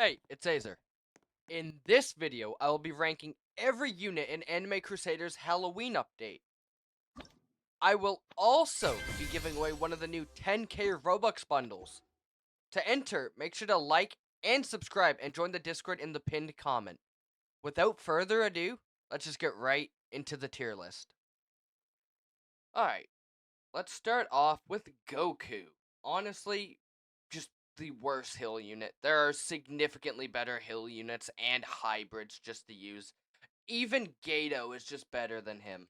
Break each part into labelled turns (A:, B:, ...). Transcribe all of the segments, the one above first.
A: Hey, it's Azer. In this video, I will be ranking every unit in Anime Crusaders Halloween update. I will also be giving away one of the new 10k Robux bundles. To enter, make sure to like and subscribe and join the Discord in the pinned comment. Without further ado, let's just get right into the tier list. Alright, let's start off with Goku. Honestly, just the worst heal unit. There are significantly better heal units and hybrids just to use. Even Gato is just better than him.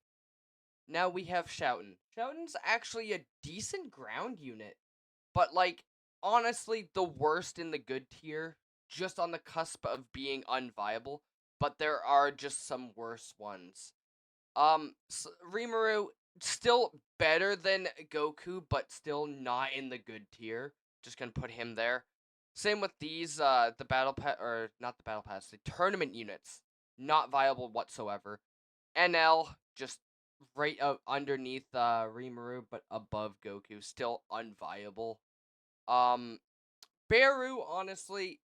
A: Now we have Shouten. Shouten's actually a decent ground unit, but like, honestly, the worst in the good tier, just on the cusp of being unviable, but there are just some worse ones. Rimuru, still better than Goku, but still not in the good tier. Just gonna put him there. Same with these, the battle pass, or not the battle pass, the tournament units. Not viable whatsoever. NL, just right underneath, Rimuru, but above Goku. Still unviable. Beru, honestly,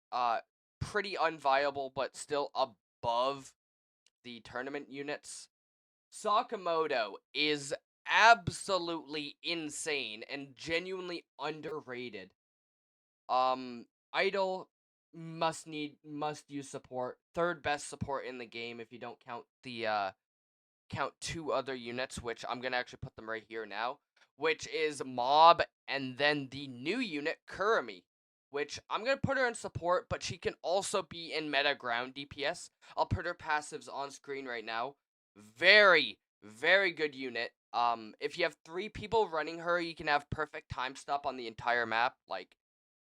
A: pretty unviable, but still above the tournament units. Sakamoto is absolutely insane and genuinely underrated. Idol must use support. Third best support in the game if you don't count the count two other units, which I'm gonna actually put them right here now, which is Mob and then the new unit Kurumi, which I'm gonna put her in support, but she can also be in meta ground DPS. I'll put her passives on screen right now. Very, very good unit. If you have 3 people running her, you can have perfect time stop on the entire map. Like,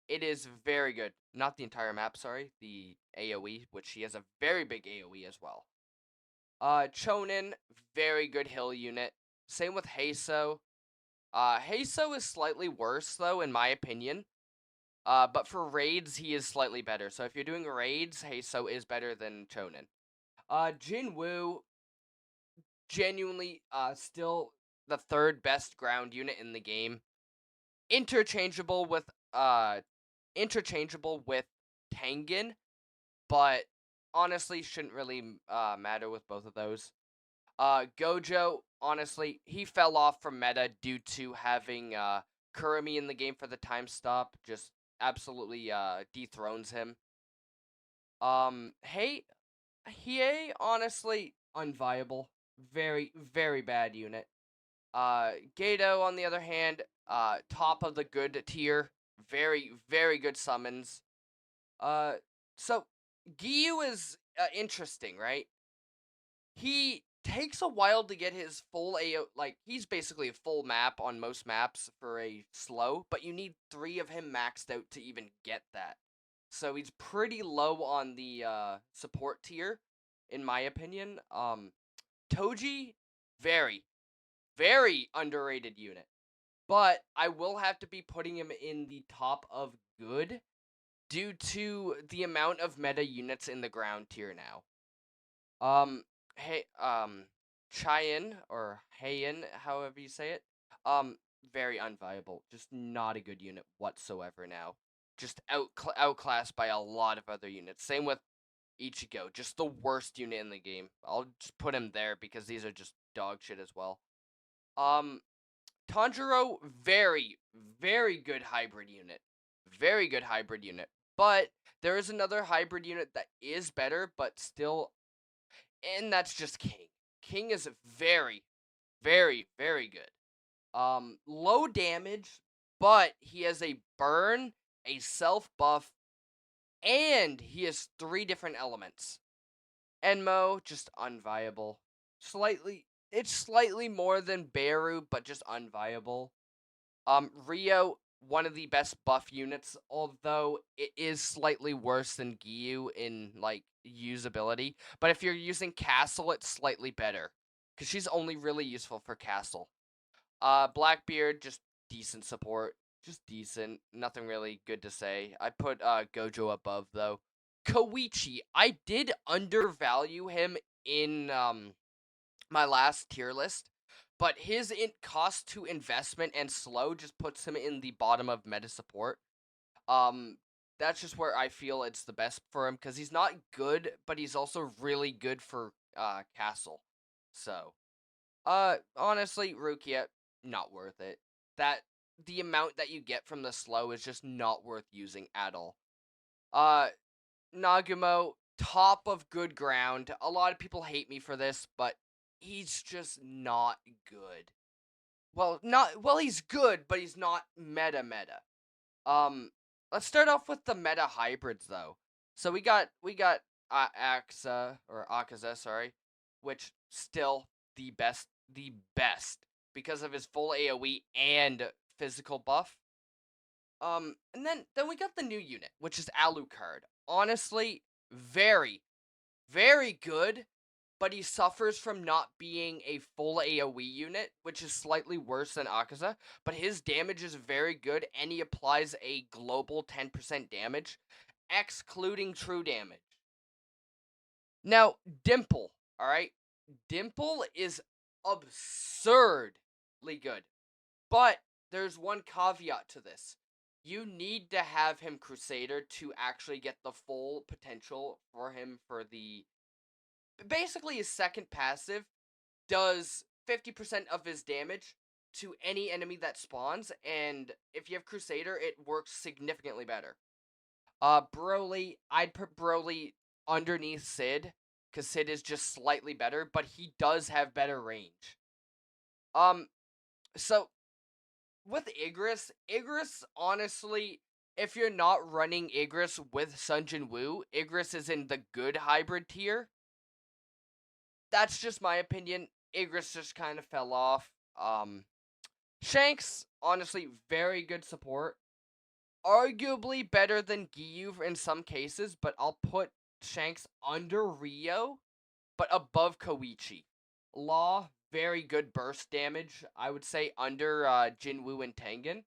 A: it is very good. Not the entire map, sorry. The AoE, which she has a very big AoE as well. Chonin, very good heal unit. Same with Heiso. Heiso is slightly worse, though, in my opinion. But for raids, he is slightly better. So if you're doing raids, Heiso is better than Chonin. Jinwoo, genuinely, still the 3rd best ground unit in the game. Interchangeable with, Tengen, but honestly shouldn't really, matter with both of those. Gojo, honestly, he fell off from meta due to having, Kurumi in the game for the time stop. Just absolutely, dethrones him. Hiei, honestly, unviable. Very, very bad unit. Gato, on the other hand, top of the good tier. Very, very good summons. So, Giyu is, interesting, right? He takes a while to get his full AO, like, he's basically a full map on most maps for a slow, but you need 3 of him maxed out to even get that. So he's pretty low on the, support tier, in my opinion. Toji, very, very underrated unit. But I will have to be putting him in the top of good due to the amount of meta units in the ground tier now. Hey, Cheyenne or Heian, however you say it, very unviable. Just not a good unit whatsoever now. Just outclassed by a lot of other units. Same with Ichigo, just the worst unit in the game. I'll just put him there because these are just dog shit as well. Tanjiro, very, very good hybrid unit. Very good hybrid unit. But there is another hybrid unit that is better, but still, and that's just King. King is very, very, very good. Low damage, but he has a burn, a self buff, and he has 3 different elements. Enmo, just unviable. It's slightly more than Beru, but just unviable. Rio, one of the best buff units, although it is slightly worse than Giyu in, like, usability. But if you're using Castle, it's slightly better, because she's only really useful for Castle. Blackbeard, just decent support. Just decent. Nothing really good to say. I put, Gojo above, though. Koichi, I did undervalue him in, my last tier list, but his cost to investment and slow just puts him in the bottom of meta support. that's just where I feel it's the best for him because he's not good, but he's also really good for castle. So, honestly, Rukia, not worth it. That the amount that you get from the slow is just not worth using at all. Uh, Nagumo, top of good ground. A lot of people hate me for this, but he's just not good. He's good, but he's not meta. Um, let's start off with the meta hybrids though. So we got Akaza, sorry, which still the best because of his full AoE and physical buff. And then we got the new unit, which is Alucard. Honestly, very, very good, but he suffers from not being a full AoE unit, which is slightly worse than Akaza, but his damage is very good, and he applies a global 10% damage, excluding true damage. Now, Dimple, alright? Dimple is absurdly good, but there's one caveat to this. You need to have him Crusader to actually get the full potential for him for the... Basically, his second passive does 50% of his damage to any enemy that spawns, and if you have Crusader, it works significantly better. Broly, I'd put Broly underneath Sid, because Sid is just slightly better, but he does have better range. So, with Igris, honestly, if you're not running Igris with Sun Jin Woo, Igris is in the good hybrid tier. That's just my opinion. Igris just kind of fell off. Shanks, honestly, very good support. Arguably better than Giyu in some cases, but I'll put Shanks under Rio, but above Koichi. Law, very good burst damage. I would say under Jinwoo and Tengen,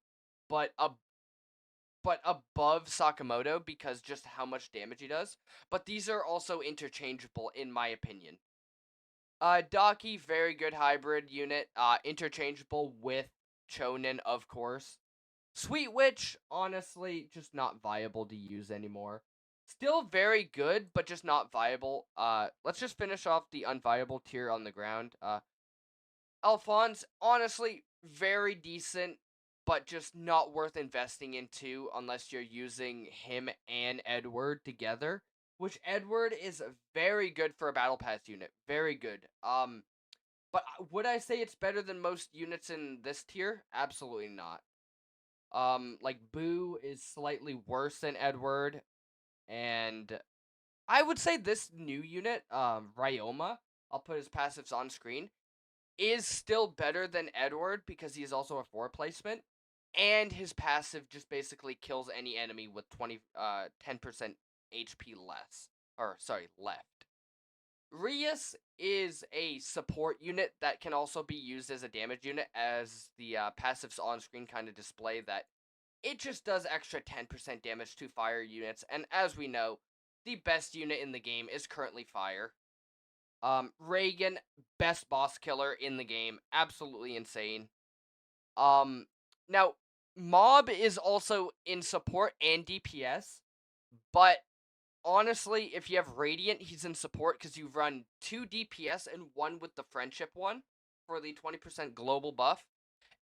A: but above Sakamoto because just how much damage he does. But these are also interchangeable in my opinion. Daki, very good hybrid unit. Interchangeable with Chonin, of course. Sweet Witch, honestly, just not viable to use anymore. Still very good, but just not viable. Let's just finish off the unviable tier on the ground. Alphonse, honestly, very decent, but just not worth investing into unless you're using him and Edward together. Which Edward is very good for a Battle Pass unit. Very good. But would I say it's better than most units in this tier? Absolutely not. Like Boo is slightly worse than Edward, and I would say this new unit, Ryoma, I'll put his passives on screen, is still better than Edward because he is also a 4 placement, and his passive just basically kills any enemy with 10% HP less. Or, sorry, left. Rias is a support unit that can also be used as a damage unit, as the passives on screen kind of display that it just does extra 10% damage to fire units, and as we know, the best unit in the game is currently fire. Reagan, best boss killer in the game, absolutely insane. Now, Mob is also in support and DPS, but honestly, if you have Radiant, he's in support because you run 2 DPS and 1 with the friendship one for the 20% global buff.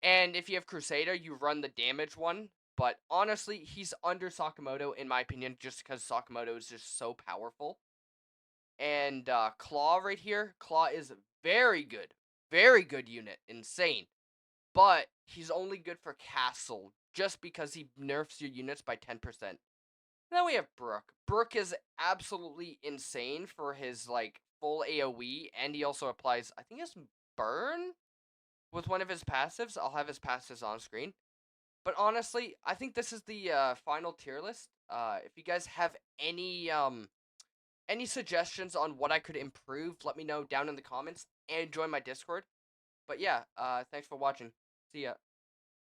A: And if you have Crusader, you run the damage one. But honestly, he's under Sakamoto in my opinion, just because Sakamoto is just so powerful. And Claw right here, Claw is very good unit, insane. But he's only good for Castle, just because he nerfs your units by 10%. Then we have Brook. Brook is absolutely insane for his, like, full AoE, and he also applies, I think it's Burn? With one of his passives. I'll have his passives on screen. But honestly, I think this is the final tier list. If you guys have any suggestions on what I could improve, let me know down in the comments, and join my Discord. But yeah, thanks for watching. See ya.